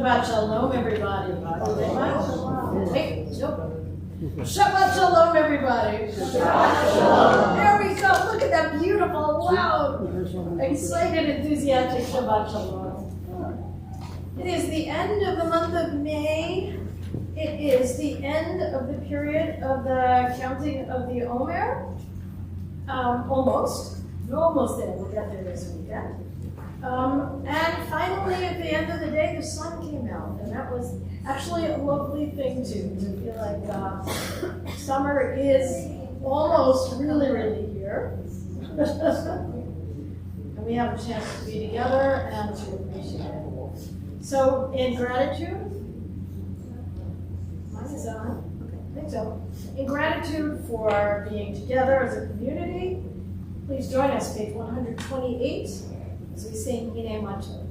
Shabbat Shalom, everybody. Hey, nope. Shabbat Shalom, everybody. Shabbat Shalom. There we go. Look at that beautiful, loud, excited, enthusiastic Shabbat Shalom. It is the end of the month of May. It is the end of the period of the counting of the Omer. Almost. We're almost there. We'll get there this weekend. And finally, at the end of the day, the sun came out, and that was actually a lovely thing too, to feel like summer is almost really here. And we have a chance to be together and to appreciate it. So, in gratitude, mine is on. Okay, I think so. In gratitude for being together as a community, please join us, page 128. As we sing Hine Matov.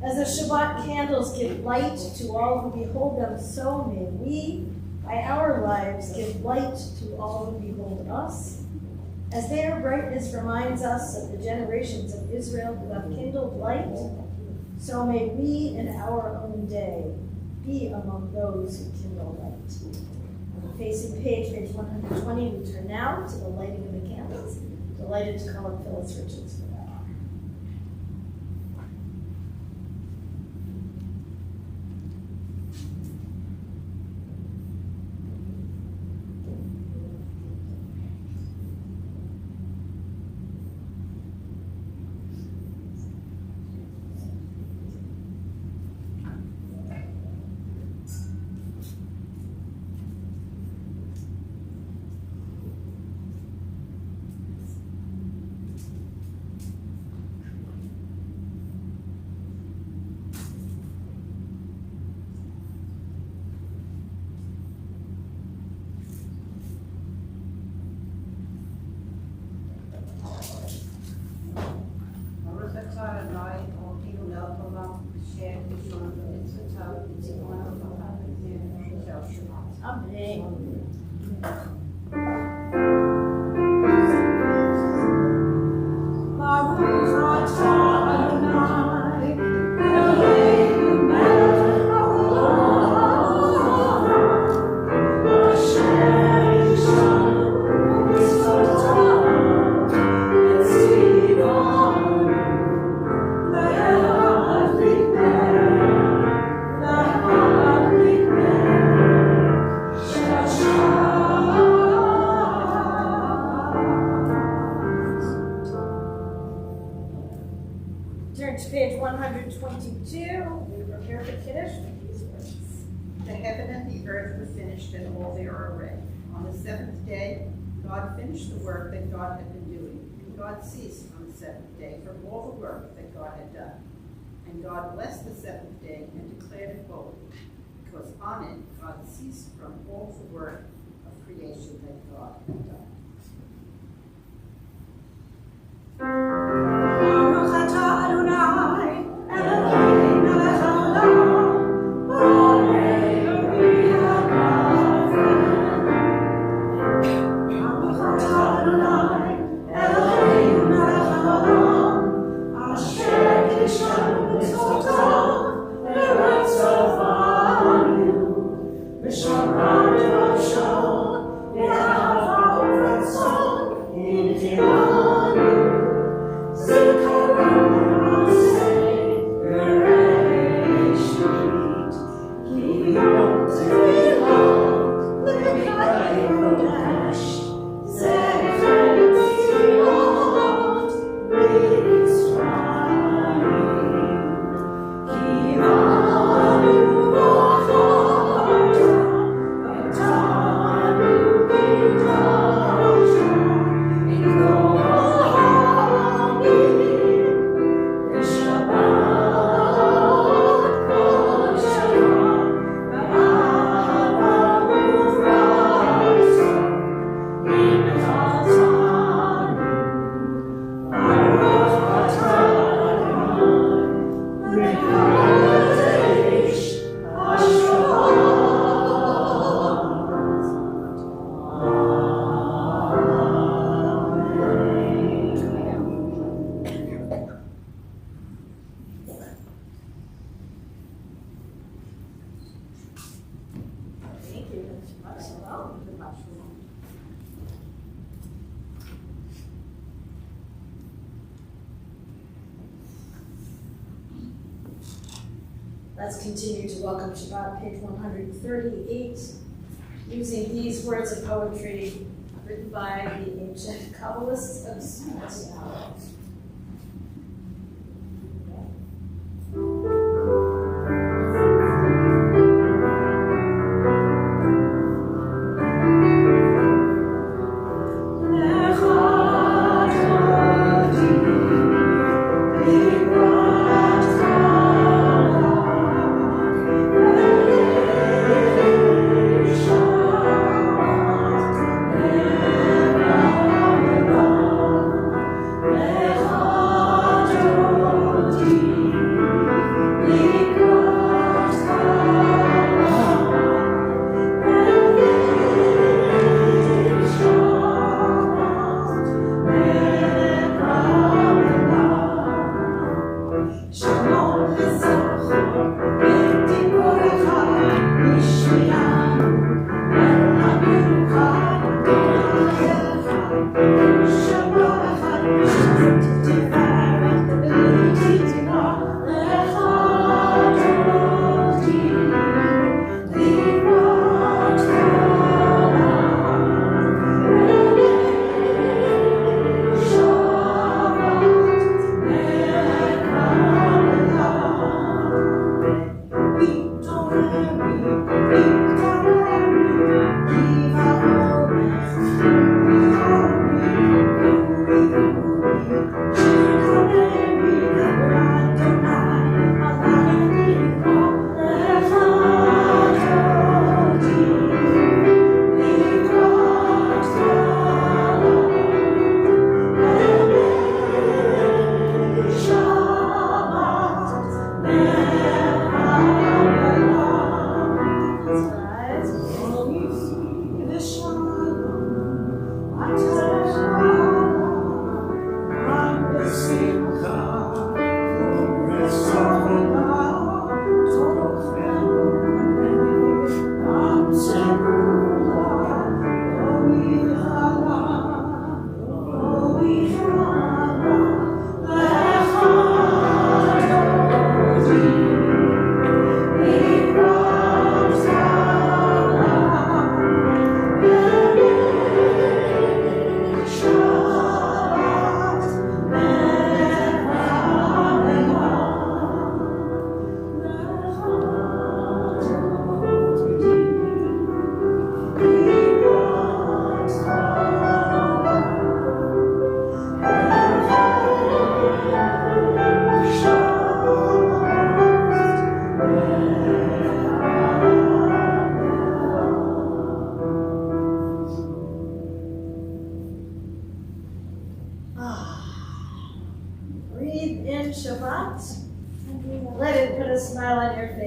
As the Shabbat candles give light to all who behold them, so may we, by our lives, give light to all who behold us. As their brightness reminds us of the generations of Israel who have kindled light, so may we in our own day be among those who kindle light. On the facing page 120, we turn now to the lighting of the candles. Delighted to call up Phyllis Richards for that. Amen. earth were finished and all their array. On the seventh day, God finished the work that God had been doing, and God ceased on the seventh day from all the work that God had done. And God blessed the seventh day and declared it holy, because on it God ceased from all the work of creation that God had done. Let's continue to welcome Shabbat, page 138, using these words of poetry written by the ancient Kabbalists of Shabbat. Yeah.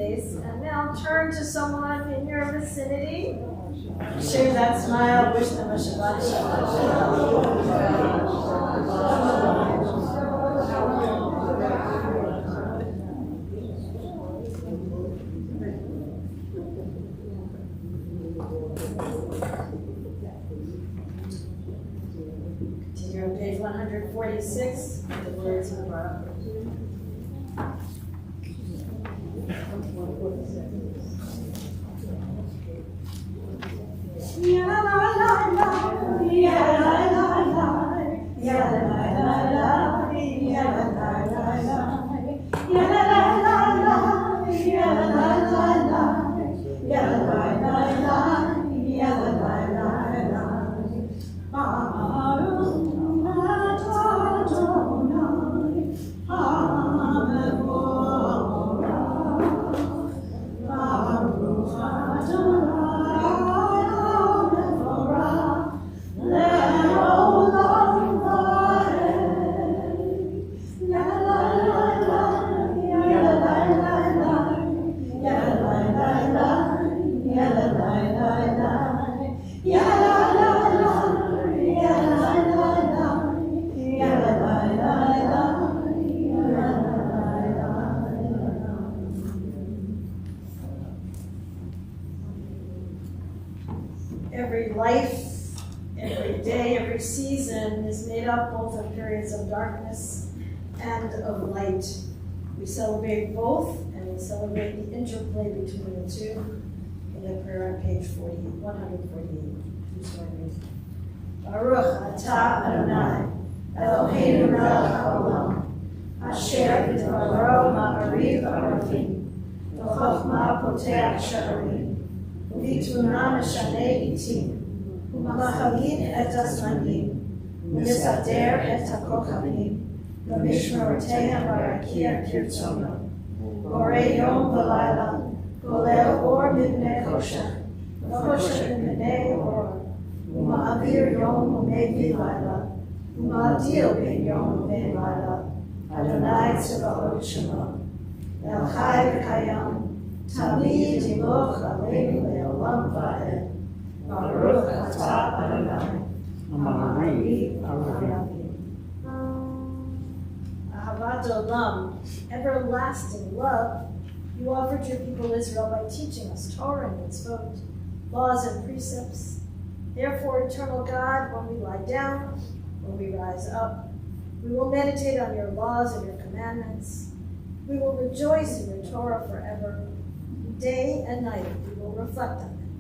face. And now turn to someone in your vicinity. Share that smile. Wish them a Shabbat Continue on page 146 with the words of the Baruch. Ya la la la la, ya la la la, ya la la la la, ya la la la la, ya la la la la, ya la la la la, ya la la la la, ya la la la la. Baruch Adonai, HaMevorach, Baruch Every life, every day, every season is made up both of periods of darkness and of light. We celebrate both, and we celebrate the interplay between the two in the prayer on page 148. Baruch atah Adonai, Eloheinu melech haolam, asher b'dvaro ma'ariv aravim, v'chokhmah poteach sha'arim. ובתבונה משנה עיתים, ומחליט את הזמנים, ומסדר את הכוכבים, במשמרותיהם ברקיע כרצונו. בורא יום ולילה, גולל אור מפני חושך, וחושך מפני אור, ומעביר יום ומביא לילה, ומאדיל בין יום ובין לילה, אדוני צבאות שמו, אל חי וקיים, תמיד ימלוך עלינו לעולם ועד. Baruch atah Adonai, Amariv Aravim. Ahavat Olam, everlasting love, you offered your people Israel by teaching us Torah and mitzvot, laws and precepts. Therefore, eternal God, when we lie down, when we rise up, we will meditate on your laws and your commandments. We will rejoice in your Torah forever. Day and night we will reflect on them.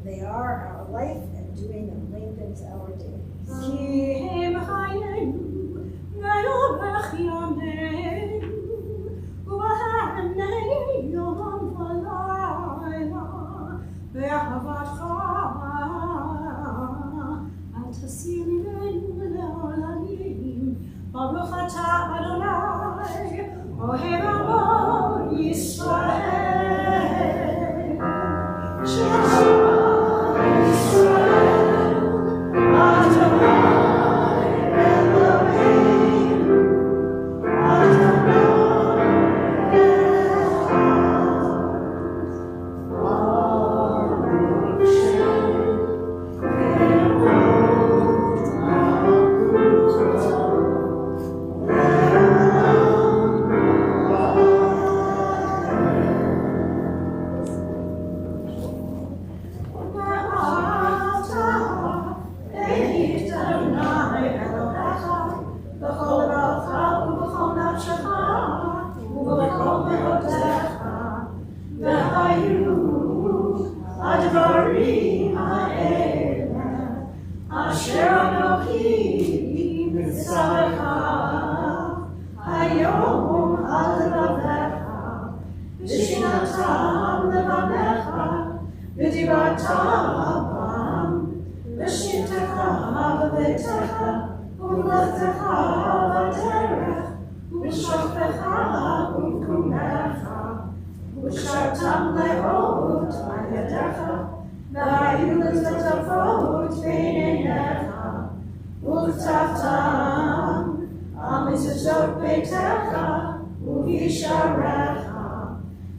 They are our life, and doing them lengthens our days. כי הם חיינו ולאורך ימינו ובהנהי יום ולילה באהבתך אל תסיר ממנו לעולמים. ברוך אתה אדוני אוהב עמו ישראל ששמע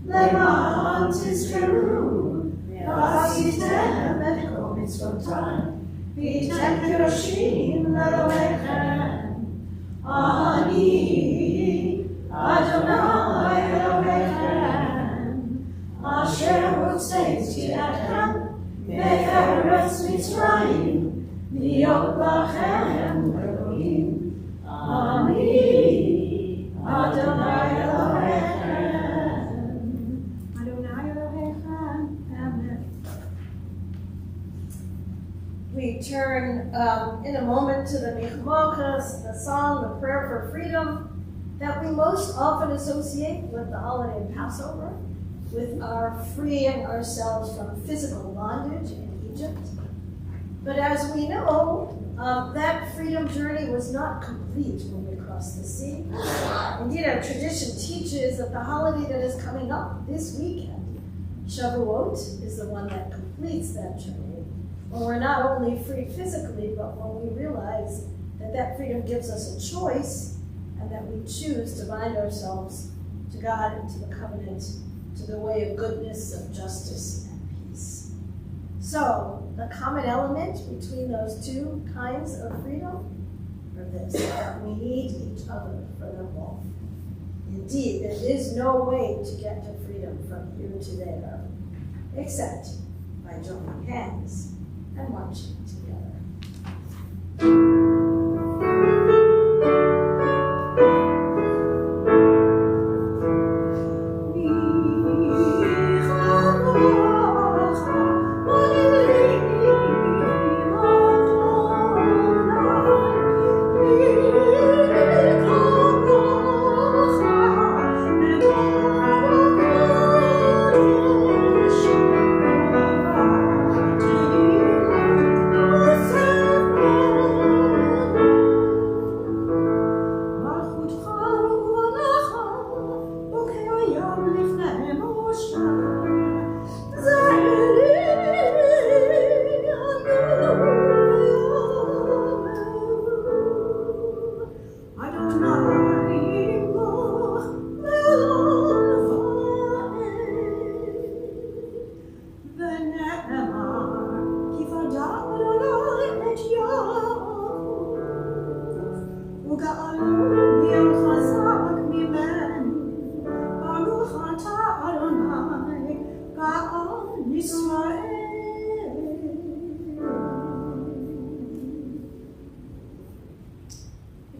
למען תזכרו, ועשיתם את כל מצוותיי, והייתם קדושים לאלוהיכם. אני, אדוני אלוהיכם, אשר הוצאתי אתכם מארץ מצרים, להיות לכם אלוהים. אני, אדוני אלוהיכם. אדוני אלוהיכם, amen. We turn in a moment to the Michmochas, the song, the prayer for freedom that we most often associate with the holiday of Passover, with our freeing ourselves from physical bondage in Egypt. But as we know, that freedom journey was not complete when we crossed the sea. Indeed, our tradition teaches that the holiday that is coming up this weekend, Shavuot, is the one that completes that journey. When we're not only free physically, but when we realize that that freedom gives us a choice and that we choose to bind ourselves to God and to the covenant, to the way of goodness, of justice, and peace. So, the common element between those two kinds of freedom are this, that we need each other for them both. Indeed, there is no way to get to freedom from here to there, except by joining hands and marching together.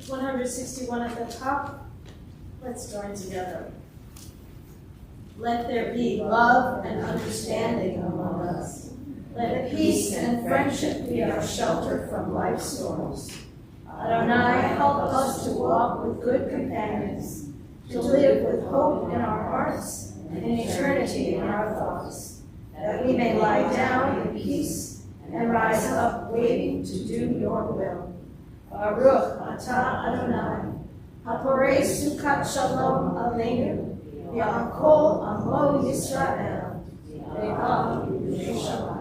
Page 161 at the top. Let's join together. Let there be love and understanding among us. Let peace and friendship be our shelter from life's storms. Adonai, help us to walk with good companions, to live with hope in our hearts and in eternity in our thoughts, that we may lie down in peace and rise up waiting to do your will. Baruch atah Adonai, haporei sukat shalom aleinu, v'al amo Yisrael, ve'al Yerushalayim.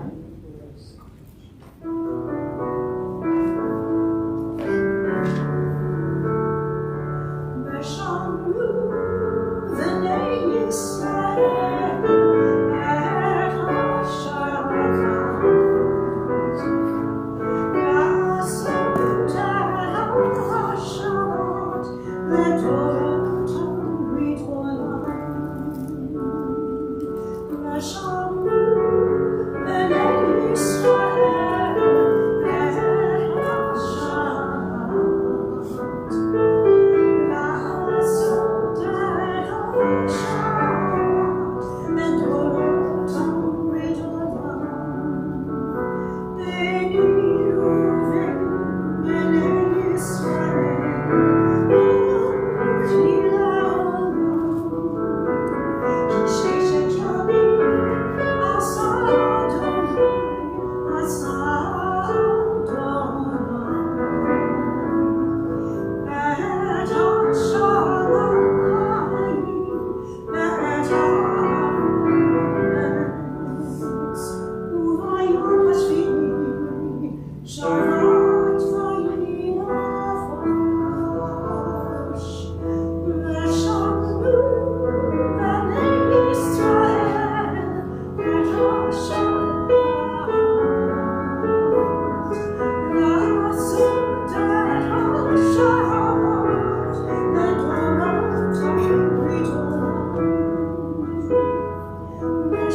In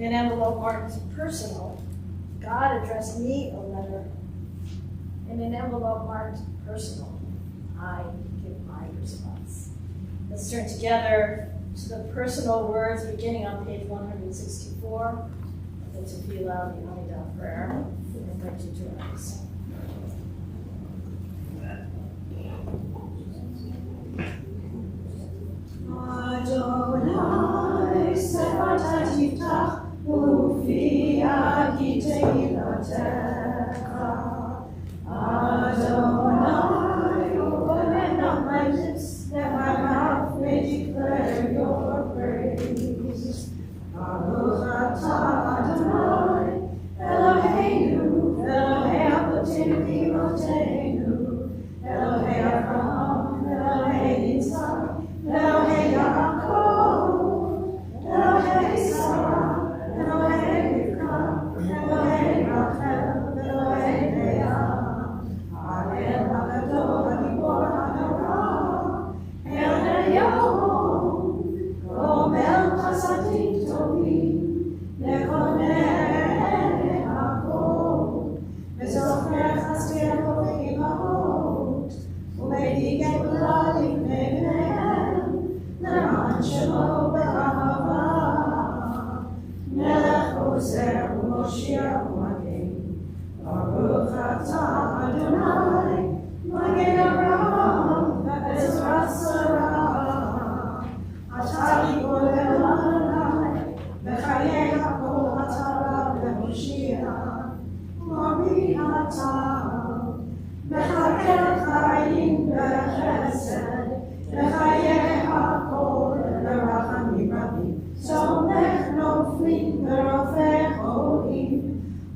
an envelope marked personal, God addressed me a letter. In an envelope marked personal, I give my response. Let's turn together to the personal words beginning on page 164. The Tefillah, the Amidah prayer. I invite you to rise. Adonai, Sefat Yiftach, Ufi Agitei Lotecha. Adonai, open up my lips, that my mouth may declare your praise. Baruch atah Adonai, Eloheinu, Elohei Avotenu Imotenu, Elohei Avraham, Elohei Yitzhak, Elohei Yaakov, Elohei Sarah, Elohei Rivka, Elohei Rachel, Elohei Leah, Ha'el HaGadol HaGibor HaNorah, El Yaakov, Gomel Chasadim Tovim, Lekoneh Hakol, Mezocher Chasdei V'Imahot, U'Mediget B'Lalim Ne'Bnehem, Le'man Shemo B'Ahava, Melech Ozer U'Moshiach U'Magin, Baruch atah Adonai, Magin Avraham, Ve'ezrat Sarah, Atah Gibor Elanai, V'chayei Hakol Atara V'Moshiach, Mori Atah, V'chakel Chayim V'Chesed, V'chayei Hakol V'Rachamim Rabim, Somech Noflim V'Rofech Olim,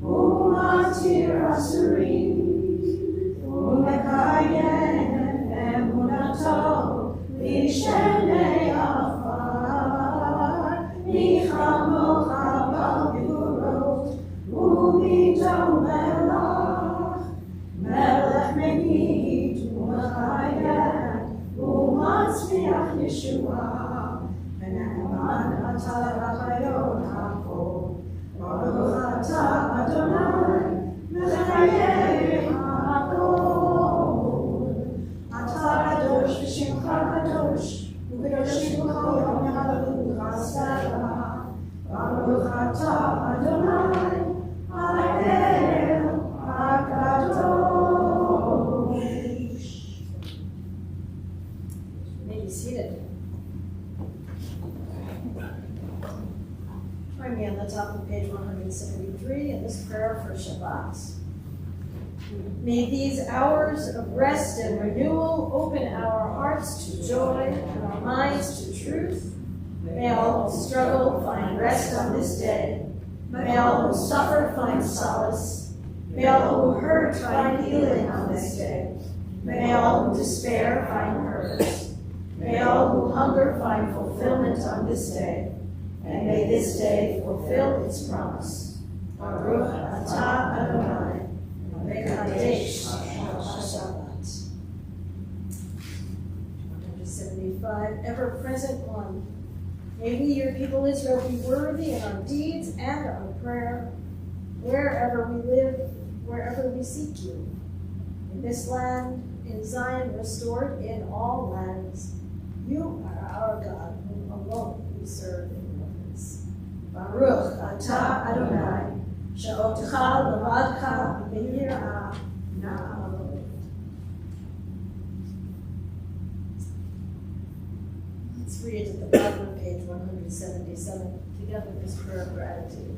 U'Matir Asurim, U'Mekayem Emunato, L'Shenei Afar, Michamocha B'Gvurot, U'Midom Melach, Melech Megid, U'Mechayem, U'Matzliach Yeshua, V'Ne'eman atah l'chayot hakol, Baruch atah Adonai, Mechayei hakol. Atah kadosh v'shimcha kadosh, u'kedoshim b'chol yom yahalalucha asara. Baruch atah Adonai, Ha'el HaKadosh. You may be seated. Join me on the top of page 173 in this prayer for Shabbat. May these hours of rest and renewal open our hearts to joy and our minds to truth. May all who struggle find rest on this day. May all who suffer find solace. May all who hurt find healing on this day. May all who despair find purpose. May all who hunger find fulfillment on this day. And may this day fulfill its promise. Baruch atah Adonai, Mekadesh Shabbat. 175, ever-present one. May we, your people Israel, be worthy in our deeds and our prayer, wherever we live, wherever we seek you. In this land, in Zion, restored in all lands, you are our God, whom alone we serve in reverence. Baruch atah Adonai, she'otecha levadcha b'yirah na'amod. Let's read at the bottom of page 177 together this prayer of gratitude.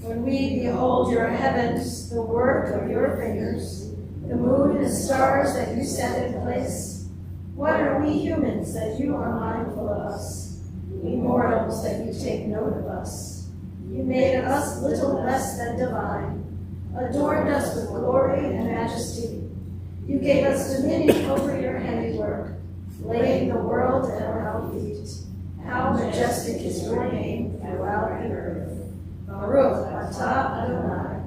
When we behold your heavens, the work of your fingers, the moon and stars that you set in place, what are we humans that you are mindful of us? We mortals that you take note of us. You made us little less than divine, adorned us with glory and majesty. You gave us dominion over your handiwork, laying the world at our feet, How majestic is your name throughout the earth. Baruch atah Adonai,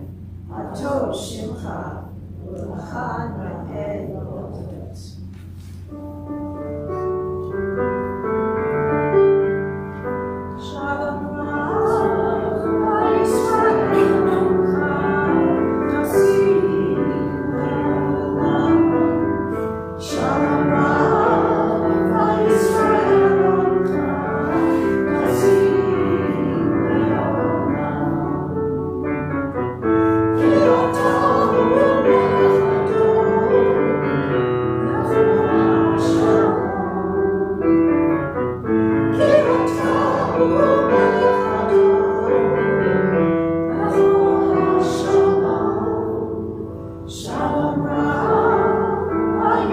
Atov Shimcha, U'lecha Na'ed L'Olamot. Shalom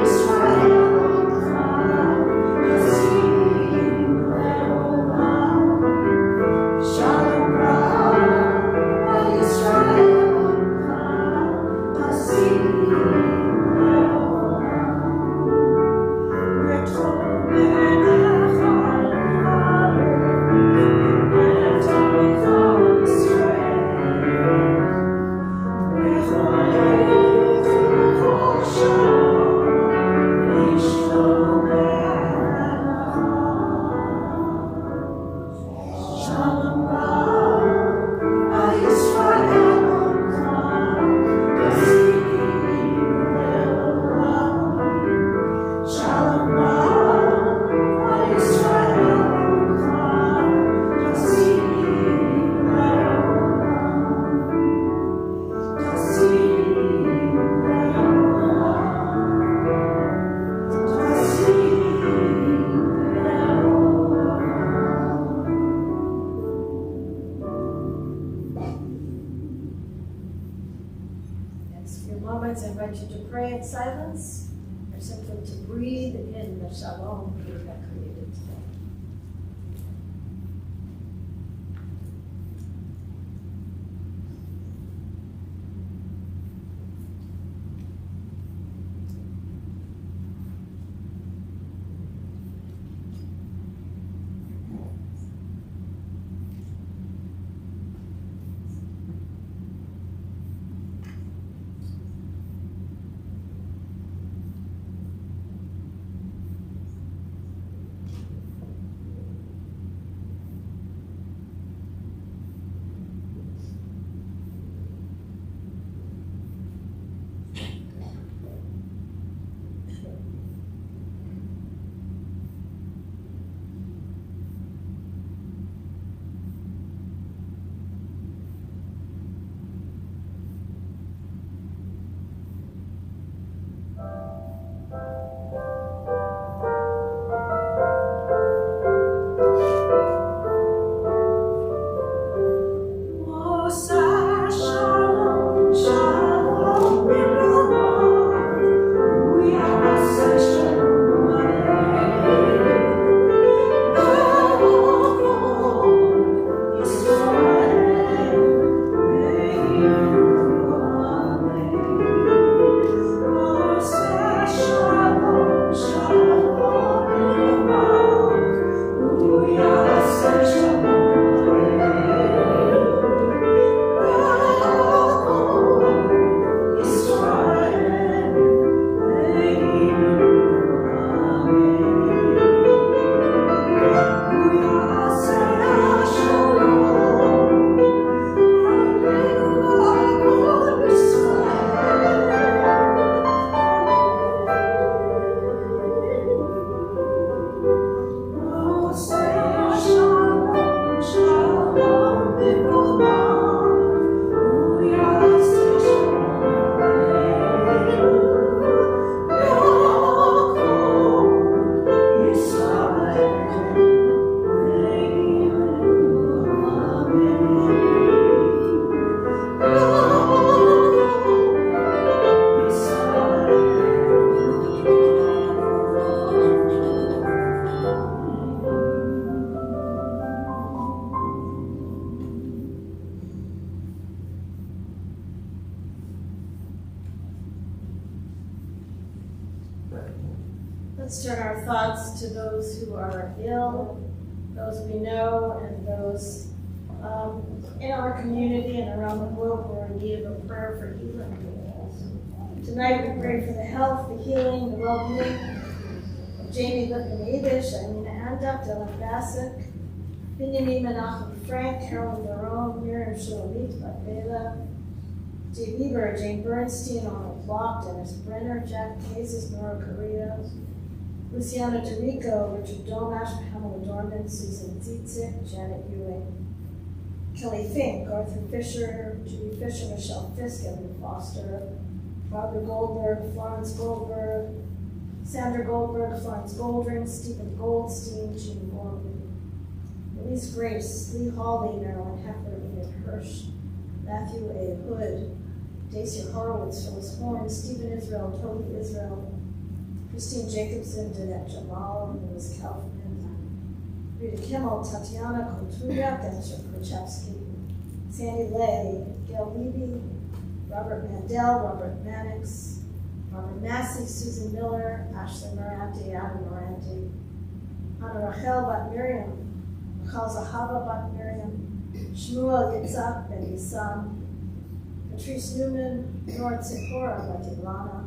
Yisrael, I invite you to pray in silence or simply to breathe in the shalom we have created today. Let's turn our thoughts to those who are ill, those we know, and those in our community and around the globe who are in need of a prayer for healing. Tonight we pray for the health, the healing, the well-being of Jamie Lipman-Abish, Alina Anduk, Dylan Bassett, Benjamin Menachem Frank, Carolyn Barone, Miriam Shulamit, Bela, Jay Bieber, Jane Bernstein, Arnold Block, Dennis Brenner, Jack Cases, Nora Correa, Luciana Dorico, Richard Domash, Pamela Dorman, Susan Zietzik, Janet Ewing, Kelly Fink, Arthur Fisher, Judy Fisher, Michelle Fisk, Evan Foster, Barbara Goldberg, Florence Goldberg, Sandra Goldberg, Florence Goldring, Stephen Goldstein, Jean Morgan, Elise Grace, Lee Hawley, Marilyn Heckler, Enid Hirsch, Matthew A. Hood, Dacia Horowitz, Phyllis Horn, Stephen Israel, Toby Israel, Christine Jacobson, Danette Jamal, Louis Kaufman, Rita Kimmel, Tatiana Konturia, Dennis Krachevsky, Sandy Lay, Gail Levy, Robert Mandel, Robert Mannix, Robert Massey, Susan Miller, Ashley Moranti, Adam Moranti, Anna Rachel Bat Miriam, Michal Zahava Bat Miriam, Shmuel Yitzhak Ben Yisam, Patrice Newman, Nora Tzipora Bat Ilana,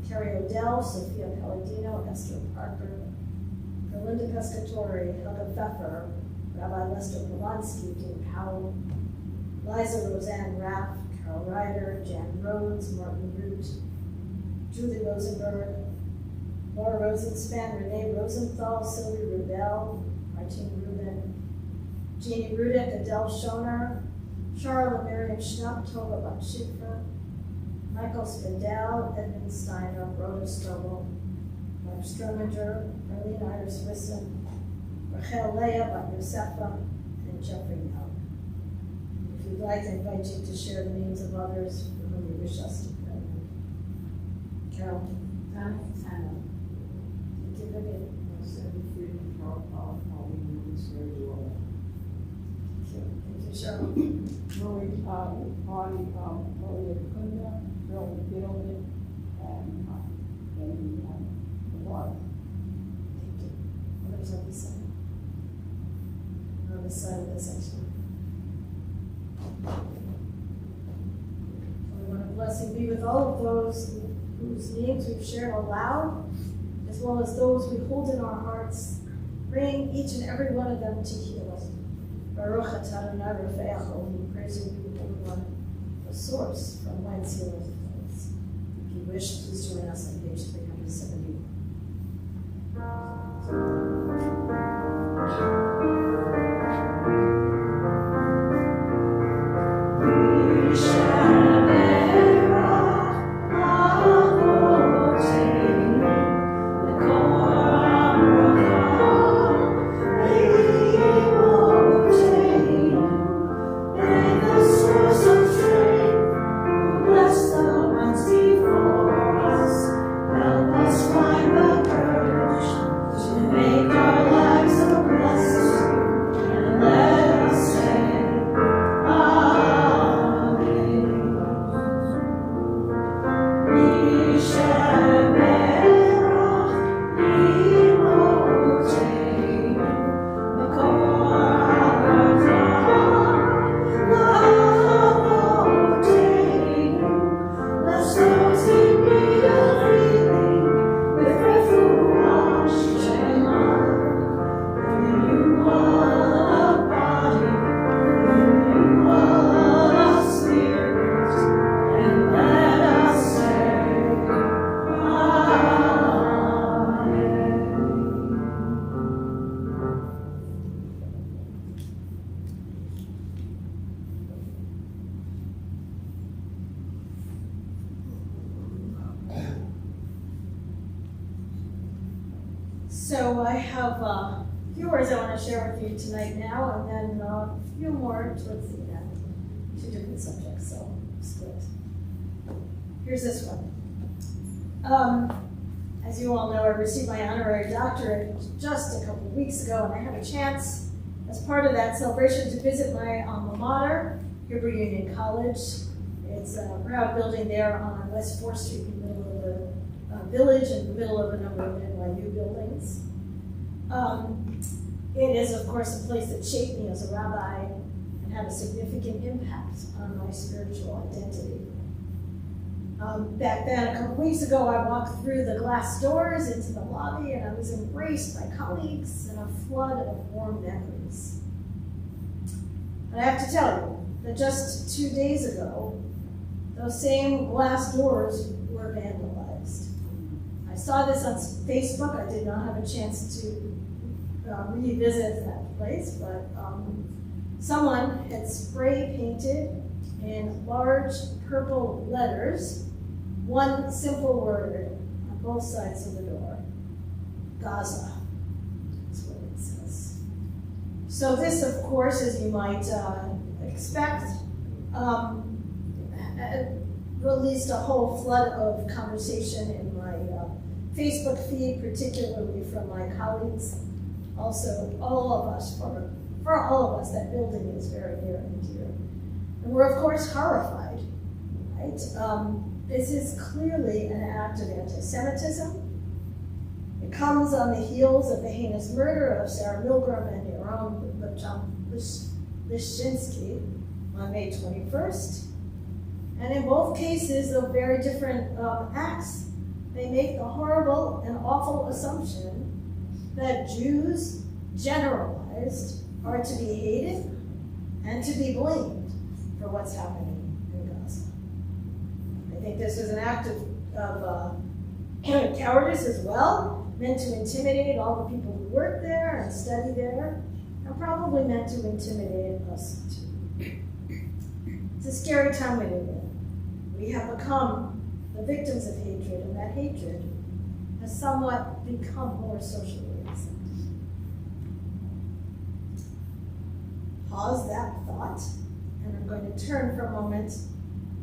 Carrie Odell, Sophia Palladino, Esther Parker, Belinda Pescatori, Helga Pfeffer, Rabbi Lester Polanski, Dean Powell, Liza Roseanne Raff, Carol Ryder, Jan Rhodes, Martin Root, Julie Rosenberg, Laura Rosenspan, Renee Rosenthal, Sylvie Rubel, Martine Rubin, Jeannie Rudick, Adele Schoner, Charlotte Miriam Schnapp, Tova Bat Shifra, Michael Spindell, Edmund Steiner, Rhoda Strobel, Mark Strominger, Marlene Iris Wisson, Rachel Leah Bat Yosefa, and Jeffrey Young. If you'd like, I invite you to share the names of others for whom you wish us to pray. Carol. Thank you, Vivian. Thank you, Cheryl. Marie Hardy, Maria Kunda, Bill Gilman, and the water. Thank you. Others on this side. On this side of the section. We want a blessing be with all of those whose names we've shared aloud, as well as those we hold in our hearts, bring each and every one of them to heal us. Baruch atah Adonai Rafeacho, we praise you, Holy One, the source from whence healeth flows. If you wish, please join us on page 370. So I have a few words I want to share with you tonight now, and then a few more towards the end. Two different subjects, so split. Here's this one. As you all know, I received my honorary doctorate just a couple of weeks ago, and I had a chance, as part of that celebration, to visit my alma mater, Hebrew Union College. It's a proud building there on West 4th Street in the middle of the village, in the middle of a number of NYU buildings. It is, of course, a place that shaped me as a rabbi and had a significant impact on my spiritual identity. Back then, a couple weeks ago, I walked through the glass doors into the lobby, and I was embraced by colleagues and a flood of warm memories. And I have to tell you that just 2 days ago, those same glass doors were vandalized. I saw this on Facebook. I did not have a chance to revisit that place, but someone had spray painted in large purple letters one simple word on both sides of the door: Gaza. That's what it says. So this, of course, as you might expect, released a whole flood of conversation in my Facebook feed, particularly from my colleagues. Also, all of us, for all of us, that building is very near and dear. And we're, of course, horrified, right? This is clearly an act of anti-Semitism. It comes on the heels of the heinous murder of Sarah Milgram and Yaron Lishinsky on May 21st. And in both cases of very different acts, they make the horrible and awful assumption that Jews, generalized, are to be hated and to be blamed for what's happening in Gaza. I think this was an act of cowardice as well, meant to intimidate all the people who work there and study there, and probably meant to intimidate us too. It's a scary time we live in. We have become the victims of hatred, and that hatred has somewhat become more socially accepted. Pause that thought, and I'm going to turn for a moment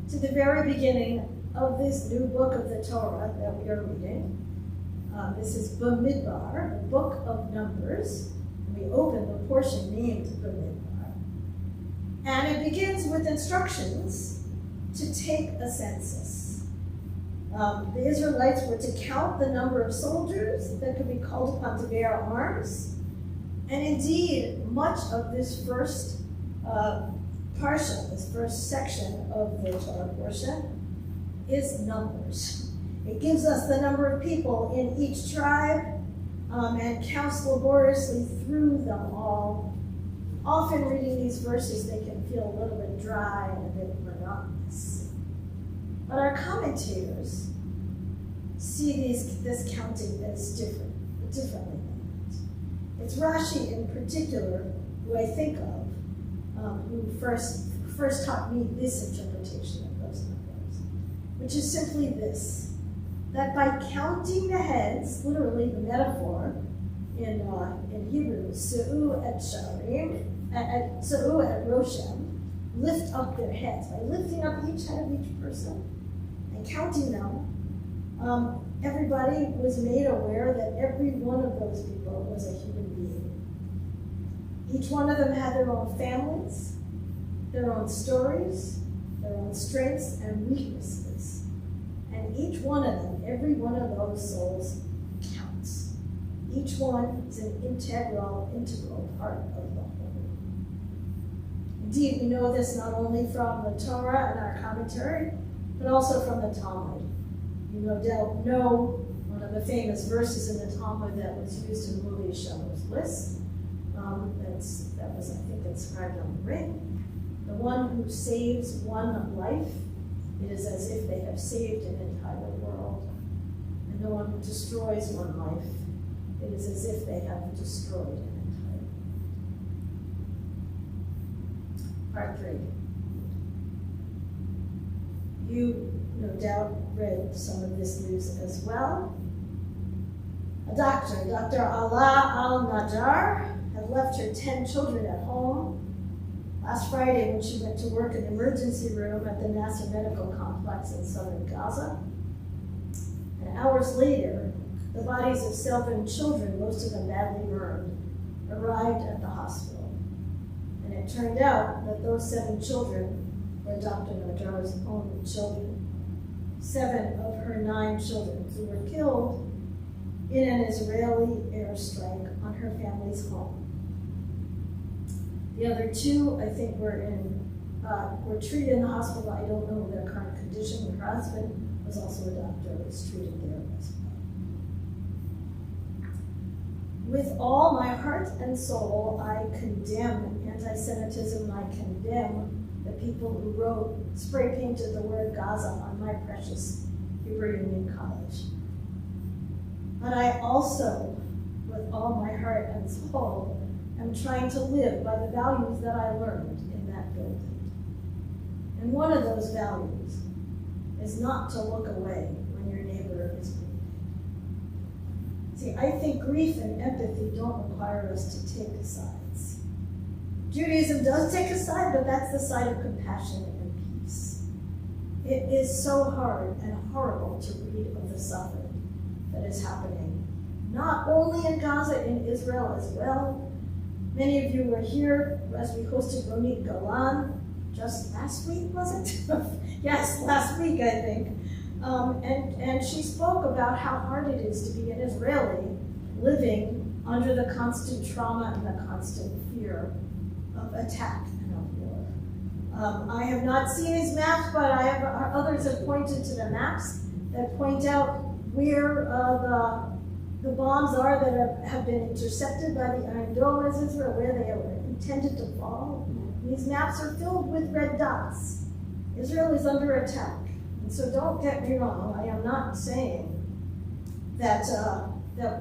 to the very beginning of this new book of the Torah that we are reading. This is Bamidbar, the book of Numbers. We open the portion named Bamidbar. And it begins with instructions to take a census. The Israelites were to count the number of soldiers that could be called upon to bear arms. And indeed, much of this first parsha, this first section of the Torah portion, is numbers. It gives us the number of people in each tribe and counts laboriously through them all. Often reading these verses, they can feel a little bit dry and a bit monotonous. But our commentators see this counting as differently than that. It's Rashi in particular, who I think of, who first taught me this interpretation of those numbers, which is simply this: that by counting the heads, literally the metaphor in Hebrew, Su'u et Sharim, Su'u et Roshem, lift up their heads. By lifting up each head of each person and counting them, everybody was made aware that every one of those people was a human being. Each one of them had their own families, their own stories, their own strengths and weaknesses. And each one of them, every one of those souls counts. Each one is an integral part of the whole. Indeed, we know this not only from the Torah and our commentary, but also from the Talmud. You no doubt know one of the famous verses in the Talmud that was used in the movie Schindler's List. That was, I think, inscribed on the ring. The one who saves one life, it is as if they have saved an entire world. And the one who destroys one life, it is as if they have destroyed an entire. Part 3. You no doubt read some of this news as well. A doctor, Dr. Ala Al-Najjar, had left her 10 children at home last Friday when she went to work in the emergency room at the Nasser Medical Complex in southern Gaza. And hours later, the bodies of 7 children, most of them badly burned, arrived at the hospital. And it turned out that those 7 children were Dr. Najjar's own children. 7 of her 9 children who were killed in an Israeli airstrike on her family's home The other two, I think, were treated in the hospital. I don't know their current condition. Her husband was also a doctor, was treated there as well. With all my heart and soul, I condemn anti-Semitism. I condemn the people who wrote, spray painted the word Gaza on my precious Hebrew Union College. But I also, with all my heart and soul, am trying to live by the values that I learned in that building. And one of those values is not to look away when your neighbor is grieving. See, I think grief and empathy don't require us to take sides. Judaism does take a side, but that's the side of compassion and peace. It is so hard and horrible to read of the suffering that is happening, not only in Gaza, in Israel as well. Many of you were here as we hosted Ronit Golan just last week, was it? Yes, last week, I think. And she spoke about how hard it is to be an Israeli living under the constant trauma and the constant fear of attack and of war. I have not seen his maps, but others have pointed to the maps that point out where the bombs are that have been intercepted by the Iron Dome as Israel, where they were intended to fall. These maps are filled with red dots. Israel is under attack. And so don't get me wrong, I am not saying that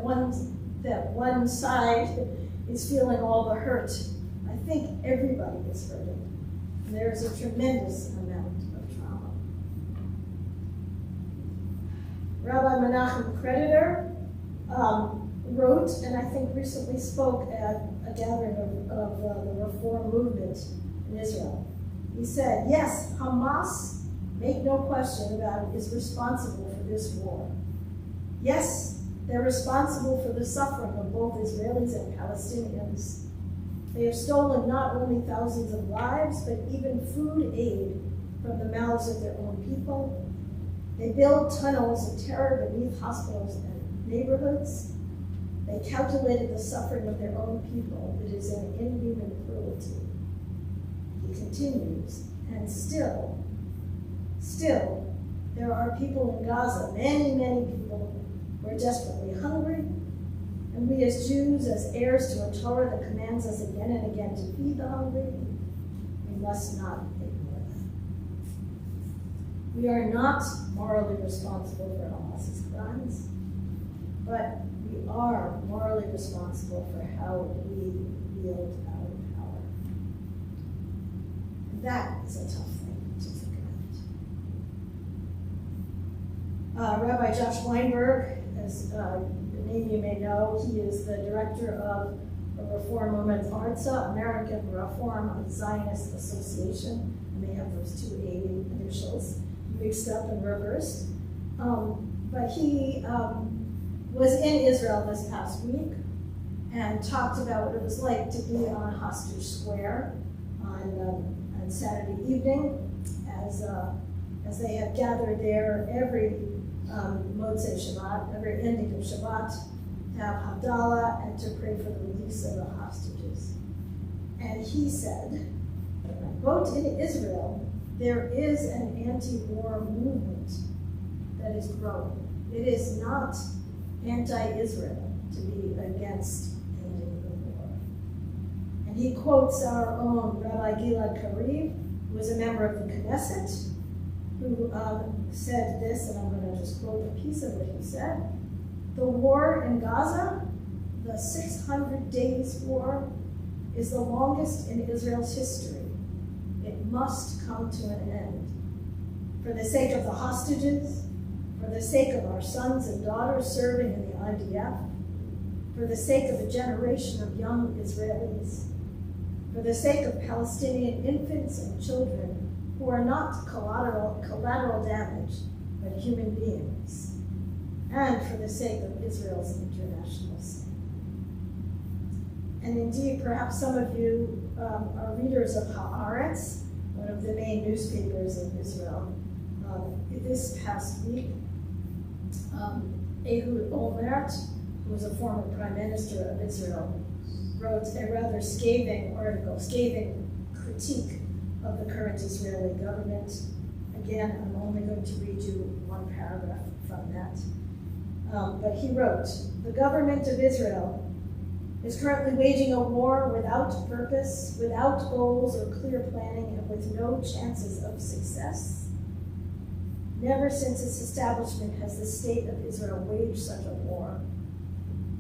one side is feeling all the hurt. I think everybody is hurting. There is a tremendous amount of trauma. Rabbi Menachem Creditor wrote, and I think recently spoke at a gathering of the Reform movement in Israel. He said, yes, Hamas, make no question about it, is responsible for this war. Yes, they're responsible for the suffering of both Israelis and Palestinians. They have stolen not only thousands of lives, but even food aid from the mouths of their own people. They build tunnels of terror beneath hospitals and neighborhoods. They calculated the suffering of their own people. It is an inhuman cruelty. He continues, and still, there are people in Gaza, many, many people, who are desperately hungry, and we as Jews, as heirs to a Torah that commands us again and again to feed the hungry, we must not ignore them. We are not morally responsible for Hamas's crimes, but we are morally responsible for how we wield our power. And that is a tough thing to think about. Rabbi Josh Weinberg, as the name you may know, he is the director of a Reform Movement Arza, American Reform Zionist Association, and they have those two A initials mixed up and reversed. But he was in Israel this past week and talked about what it was like to be on Hostage Square on Saturday evening as they had gathered there every Motzei Shabbat, every ending of Shabbat, to have Havdalah and to pray for the release of the hostages. And he said, quote, in Israel, there is an anti-war movement that is growing. It is not anti-Israel to be against ending the war. And he quotes our own Rabbi Gilad Kariv, who was a member of the Knesset, who said this, and I'm going to just quote a piece of what he said. The war in Gaza, the 600 days war, is the longest in Israel's history. It must come to an end. For the sake of the hostages, for the sake of our sons and daughters serving in the IDF, for the sake of a generation of young Israelis, for the sake of Palestinian infants and children who are not collateral damage, but human beings, and for the sake of Israel's international sake. And indeed, perhaps some of you are readers of Haaretz, one of the main newspapers in Israel. This past week, Ehud Olmert, who was a former prime minister of Israel, wrote a rather scathing article, scathing critique of the current Israeli government. Again, I'm only going to read you one paragraph from that. But he wrote, "The government of Israel is currently waging a war without purpose, without goals or clear planning, and with no chances of success. Never since its establishment has the state of Israel waged such a war.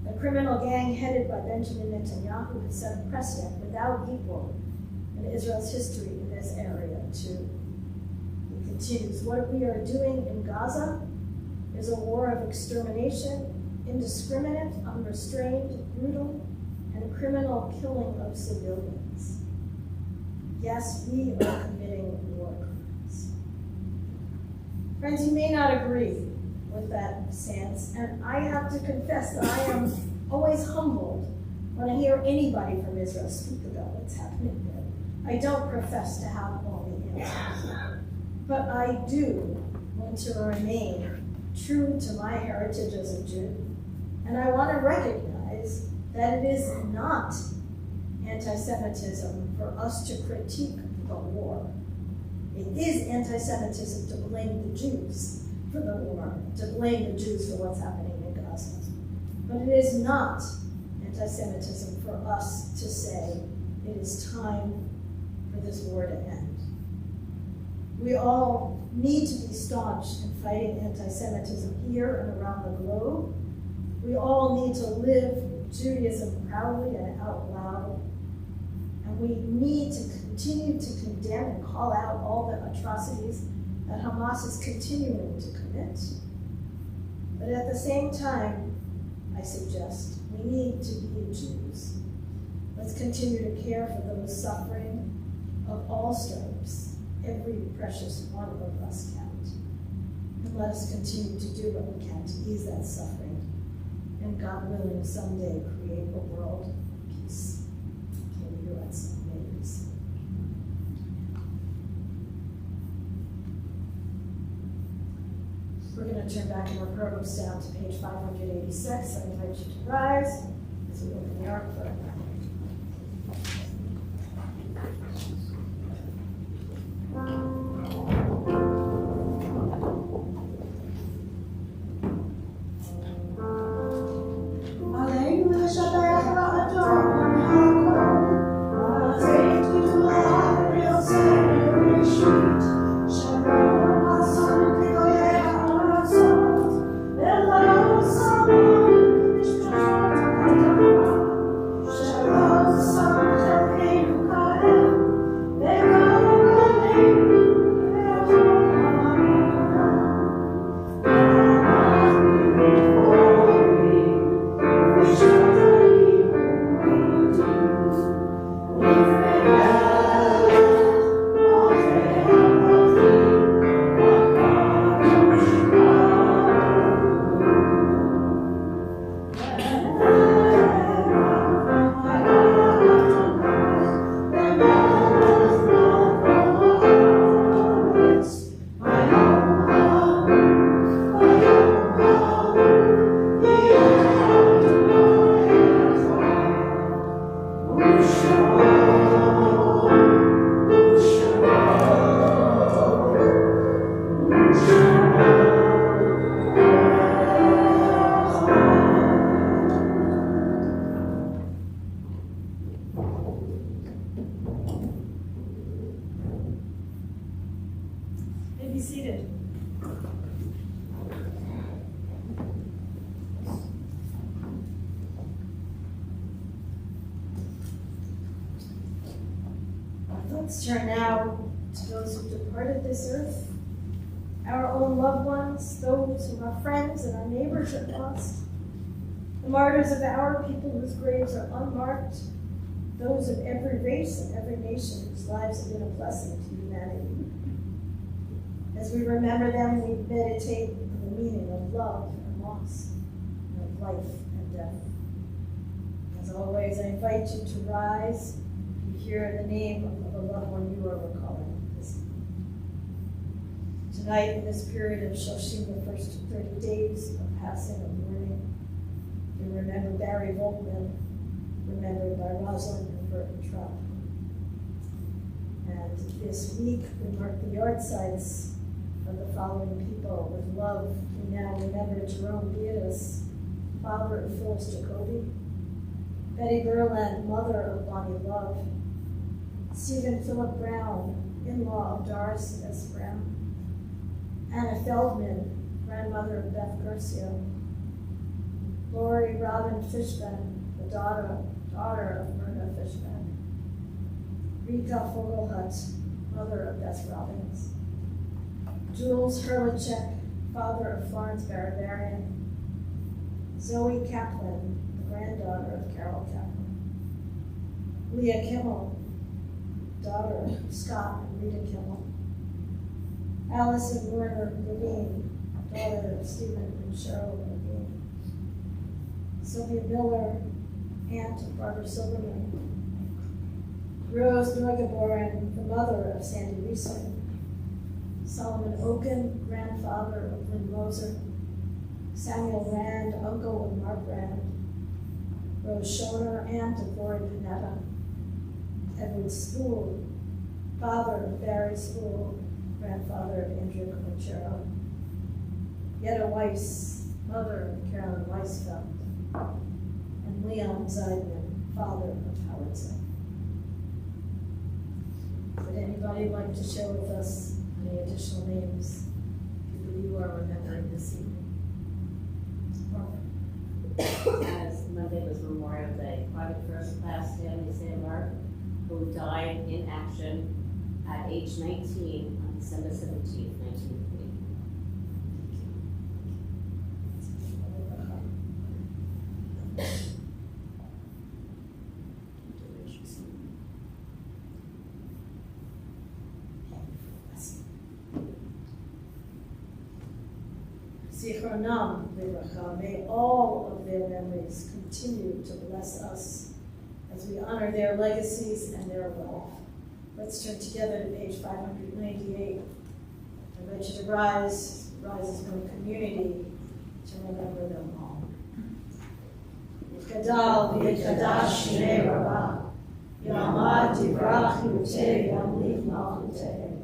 The criminal gang headed by Benjamin Netanyahu has set a precedent without equal in Israel's history in this area too." He continues, "What we are doing in Gaza is a war of extermination, indiscriminate, unrestrained, brutal, and criminal killing of civilians. Yes, we are committing war crimes." Friends, you may not agree with that stance, and I have to confess that I am always humbled when I hear anybody from Israel speak about what's happening there. I don't profess to have all the answers, but I do want to remain true to my heritage as a Jew, and I want to recognize that it is not anti-Semitism for us to critique the war. It is anti-Semitism to blame the Jews for the war, to blame the Jews for what's happening in Gaza. But it is not anti-Semitism for us to say it is time for this war to end. We all need to be staunch in fighting anti-Semitism here and around the globe. We all need to live Judaism proudly and out loud. And we need to continue to condemn and call out all the atrocities that Hamas is continuing to commit. But at the same time, I suggest we need to be Jews. Let's continue to care for those suffering of all stripes. Every precious one of us count. And let us continue to do what we can to ease that suffering. And God willing, someday create a world of peace. Can we do that someday, please? We're going to turn back in our programs down to page 586. I invite you to rise as we open the ark for be seated. Let's turn now to those who departed this earth, our own loved ones, those whom our friends and our neighbors have lost, the martyrs of our people whose graves are unmarked, those of every race and every nation whose lives have been a blessing to humanity. As we remember them, we meditate on the meaning of love and loss, and of life and death. As always, I invite you to rise and hear the name of the loved one you are recalling this evening. Tonight, in this period of Shoshim, the first 30 days of passing of mourning, we remember Barry Volkman, remembered by Rosalind and Burton Trump. And this week we mark the yard sites of the following people. With love, we now remember Jerome Beatus, father of Phyllis Jacoby, Betty Berland, mother of Bonnie Love, Stephen Philip Brown, in-law of Doris S. Brown, Anna Feldman, grandmother of Beth Gercio, Lori Robin Fishman, the daughter of Myrna Fishman, Rita Fogelhut, mother of Beth Robbins, Jules Hurlichek, father of Florence Baradarian, Zoe Kaplan, the granddaughter of Carol Kaplan, Leah Kimmel, daughter of Scott and Rita Kimmel, Allison Werner Levine, daughter of Stephen and Cheryl Levine, Sylvia Miller, aunt of Barbara Silverman, Rose Neugebauer, the mother of Sandy Riesling, Solomon Oken, grandfather of Lynn Moser, Samuel Rand, uncle of Mark Rand, Rose Schoner, aunt of Lori Panetta, Edward Spool, father of Barry Spool, grandfather of Andrea Comanchero, Yetta Weiss, mother of Carolyn Weisfeld, and Leon Zeidman, father of Howard Zeidman. Would anybody like to share with us any additional names, people you are remembering this evening? As Monday was Memorial Day, Private First Class Stanley Sandberg, who died in action at age 19 on December 17, 1940. Zichronam Livracha, may all of their memories continue to bless us as we honor their legacies and their wealth. Let's turn together to page 598. I invite you to rise as one community to remember them all. Yitgadal v'yitkadash shnei Rabbah, Yamad tivrach yutei yamliv malchutei,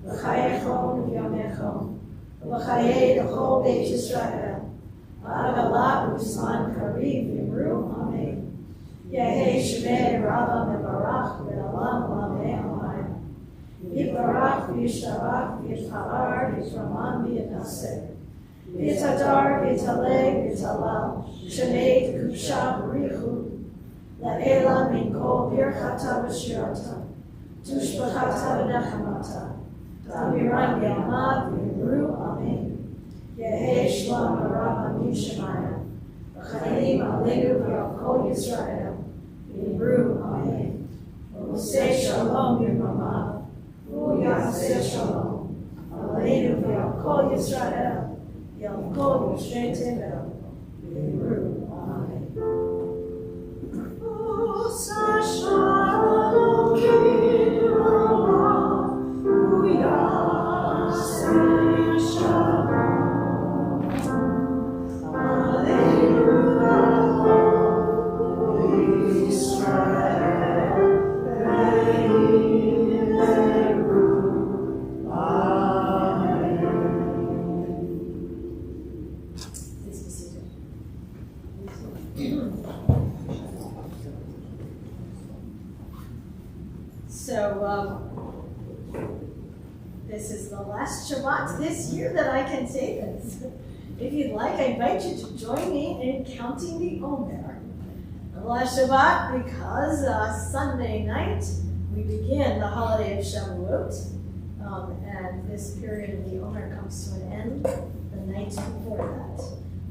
v'chayechon v'yamechon, v'chayei l'chol beit Yisrael, v'agalah b'zman kariv v'imru amen. Yehei shemei Rabbah mevarach v'elam lamei amayim. Yitbarach v'yishtarach v'yitchabar v'yitraman v'yitnaser. V'yitadar v'yitaleg v'yitalal. Shenei t'kupsha b'richu. La'ela min kol birchata v'shirata. Tushbachata v'nechamata. Tamiran yamad v'yimru amen. Yehei shlom Rabbah mishamayim. V'chaim aleinu v'yakol Yisrael. V'yimru amen. V'osei shalom yimamav. V'yaseh shalom. Aleinu v'yakol Yisrael. V'yakol Yishrei tevel. V'yimru amen. V'osei shalom yimamav. V'yaseh shalom. This is the last Shabbat this year that I can say this. If you'd like, I invite you to join me in counting the Omer. The last Shabbat because Sunday night we begin the holiday of Shavuot, and this period of the Omer comes to an end the night before that.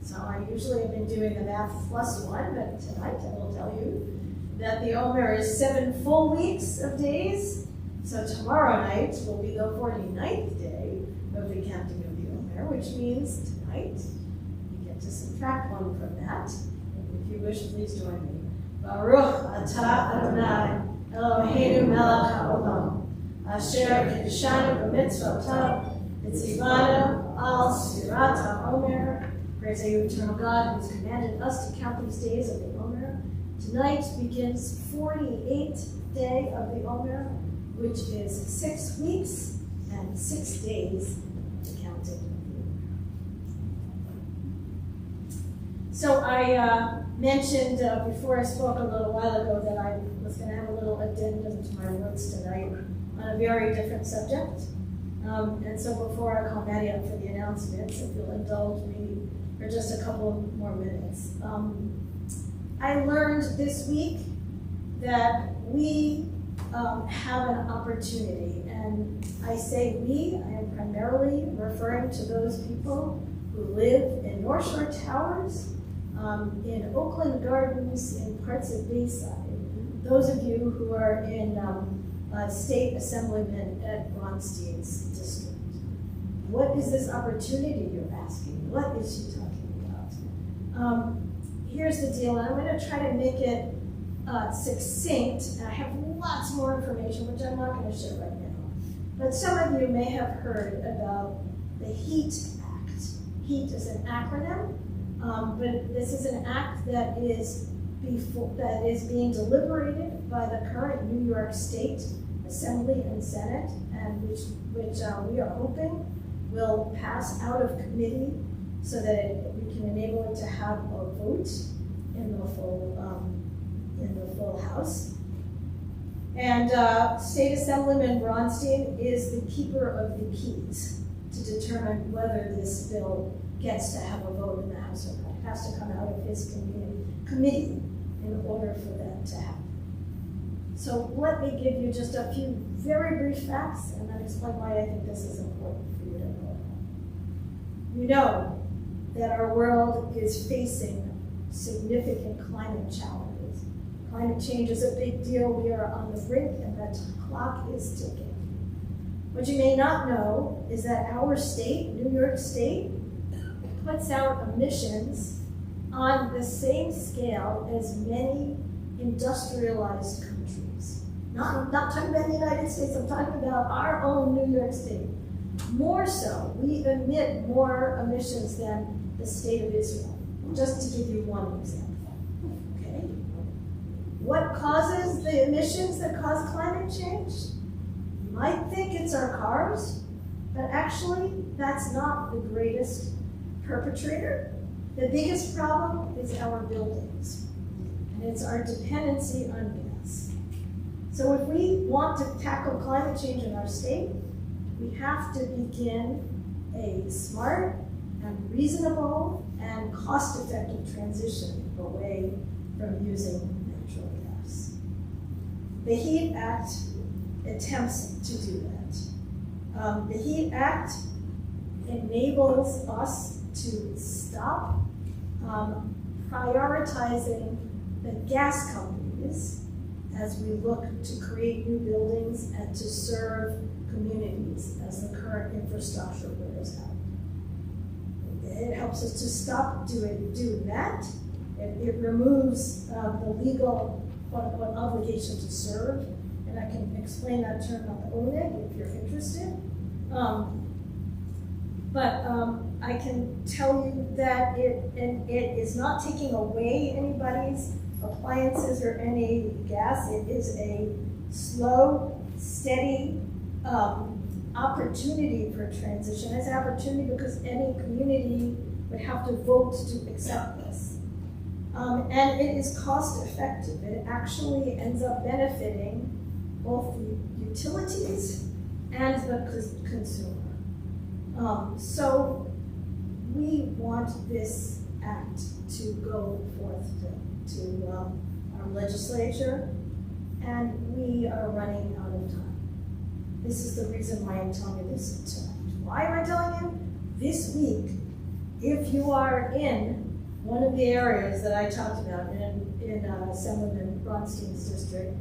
So I usually have been doing the math plus one, but tonight I will tell you that the Omer is 7 full weeks of days. So tomorrow night will be the 49th day of the counting of the Omer, which means tonight you get to subtract 1 from that. If you wish, please join me. Baruch atah Adonai Eloheinu melech haolam, asher kiddushanu b'mitzvotav v'tzivanu al sfirat ha'omer. Praise you, eternal God, who has commanded us to count these days of the Omer, Tonight begins 48th day of the Omer, which is 6 weeks and 6 days counted. So I mentioned before I spoke a little while ago that I was going to have a little addendum to my notes tonight on a very different subject. And so before I call Maddie up for the announcements, if you'll indulge me for just a couple more minutes. I learned this week that we have an opportunity, and I say we, I am primarily referring to those people who live in North Shore Towers, in Oakland Gardens, in parts of Bayside, those of you who are in State Assemblyman Ed Bronstein's district. What is this opportunity, you're asking? What is she talking about? Here's the deal, and I'm going to try to make it succinct. And I have lots more information, which I'm not going to share right now. But some of you may have heard about the HEAT Act. HEAT is an acronym, but this is an act that is being deliberated by the current New York State Assembly and Senate, and which we are hoping will pass out of committee so that we can enable it to have a vote in the full House. And State Assemblyman Bronstein is the keeper of the keys to determine whether this bill gets to have a vote in the House or not. It has to come out of his committee in order for that to happen. So let me give you just a few very brief facts and then explain why I think this is important for you to know. You know that our world is facing significant climate challenges. Climate change is a big deal. We are on the brink and the clock is ticking. What you may not know is that our state, New York State, puts out emissions on the same scale as many industrialized countries. Not talking about the United States, I'm talking about our own New York State. More so, we emit more emissions than the state of Israel, just to give you one example. Okay? What causes the emissions that cause climate change? You might think it's our cars, but actually that's not the greatest perpetrator. The biggest problem is our buildings, and it's our dependency on gas. So if we want to tackle climate change in our state, we have to begin a smart and reasonable and cost-effective transition away from using natural gas. The HEAT Act attempts to do that. The HEAT Act enables us to stop prioritizing the gas companies as we look to create new buildings and to serve communities as the current infrastructure wears out. It helps us to stop doing that. It removes the legal quote-unquote obligation to serve, and I can explain that term on the ONEG if you're interested. But I can tell you that it is not taking away anybody's appliances or any gas. It is a slow, steady opportunity for transition. It's an opportunity because any community would have to vote to accept this. And it is cost effective. It actually ends up benefiting both the utilities and the consumer. So we want this act to go forth to our legislature, and we are running out of time. This is the reason why I'm telling you this tonight. Why am I telling you? This week, if you are in one of the areas that I talked about in Assemblyman Bronstein's district,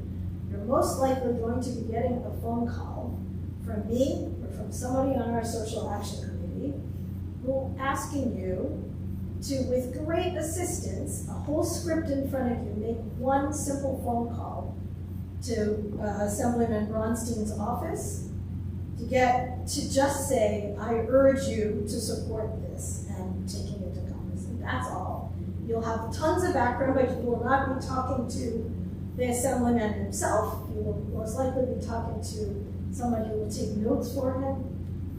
you're most likely going to be getting a phone call from me or from somebody on our social action committee who asking you to, with great assistance, a whole script in front of you, make one simple phone call to Assemblyman Bronstein's office to just say, I urge you to support this and taking it to Congress. And that's all. You'll have tons of background, but you will not be talking to the assemblyman himself. You will most likely be talking to someone who will take notes for him.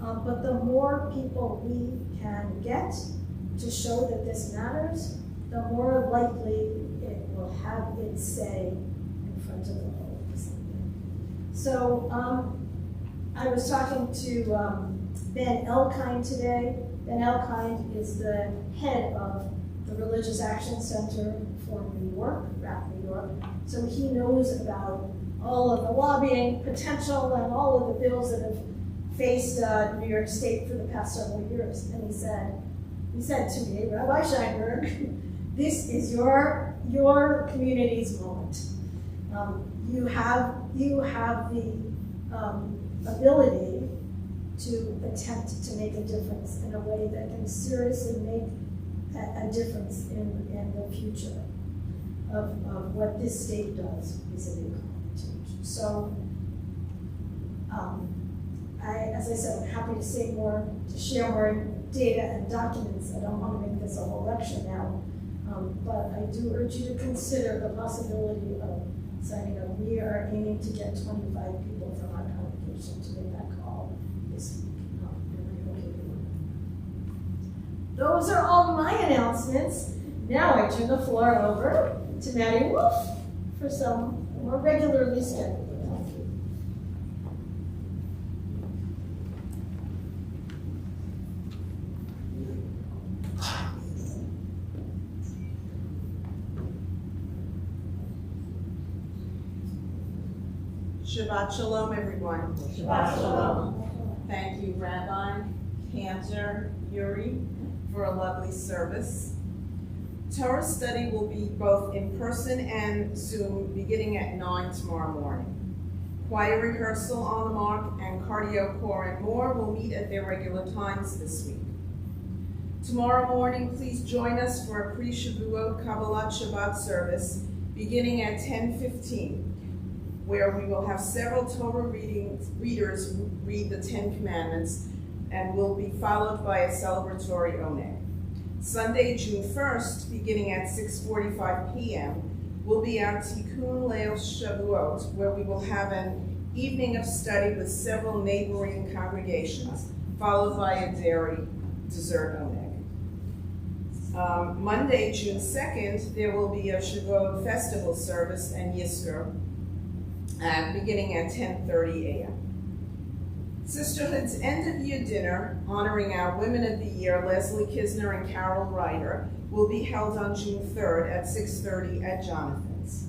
But the more people we can get to show that this matters, the more likely it will have its say in front of the whole assembly. So I was talking to Ben Elkind today. Ben Elkind is the head of the Religious Action Center for New York, RAP New York. So he knows about all of the lobbying potential and all of the bills that have faced New York State for the past several years. And he said to me, Rabbi Scheinberg, this is your community's moment. You have the ability to attempt to make a difference in a way that can seriously make a difference in the future of what this state does vis-a-vis climate change. So, as I said, I'm happy to say more, to share more data and documents. I don't want to make this a whole lecture now, but I do urge you to consider the possibility of signing up. We are aiming to get 25 people from our congregation to make that call this week. Those are all my announcements. Now I turn the floor over to Maddie Wolf for some more regularly scheduled. Shabbat Shalom, everyone. Shabbat Shalom. Thank you, Rabbi Cantor Yuri, for a lovely service. Torah study will be both in person and Zoom beginning at 9 tomorrow morning. Choir rehearsal on the mark and cardio corps and more will meet at their regular times this week. Tomorrow morning, please join us for a pre-Shavuot Kabbalat Shabbat service beginning at 10:15. Where we will have several Torah readers read the 10 Commandments and will be followed by a celebratory oneg. Sunday, June 1st, beginning at 6:45 p.m., will be our Tikkun Leil Shavuot, where we will have an evening of study with several neighboring congregations, followed by a dairy dessert oneg. Monday, June 2nd, there will be a Shavuot festival service and Yizkor, beginning at 10:30 a.m. Sisterhood's end-of-year dinner, honoring our Women of the Year, Leslie Kisner and Carol Ryder, will be held on June 3rd at 6:30 at Jonathan's.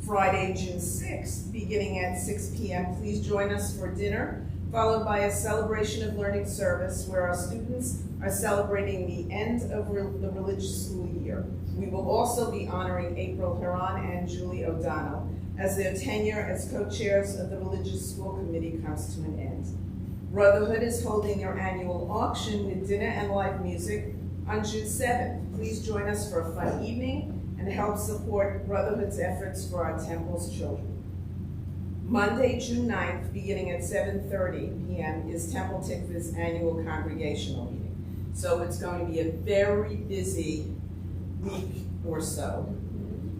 Friday, June 6th, beginning at 6 p.m., please join us for dinner, followed by a celebration of learning service where our students are celebrating the end of the religious school year. We will also be honoring April Haran and Julie O'Donnell, as their tenure as co-chairs of the Religious School Committee comes to an end. Brotherhood is holding their annual auction with dinner and live music on June 7th. Please join us for a fun evening and help support Brotherhood's efforts for our temple's children. Monday, June 9th, beginning at 7:30 p.m. is Temple Tikvah's annual congregational meeting. So it's going to be a very busy week or so.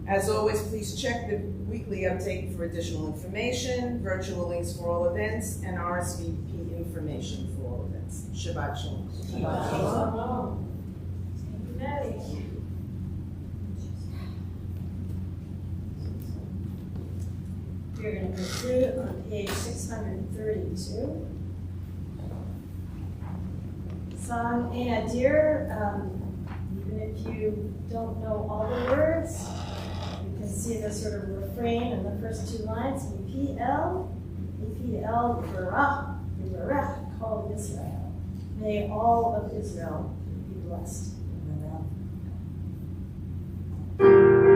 As always, please check the weekly update for additional information, virtual links for all events, and RSVP information for all events. Shabbat Shalom. Shabbat Shalom. Thank you, Maddie. We're going to conclude on page 632. Song Adir, even if you don't know all the words, you can see the sort of refrain in the first two lines. EPL, Barach, called Israel. May all of Israel be blessed. Thank you.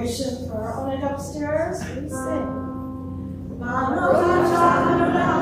celebration for our own upstairs, we sing. Mano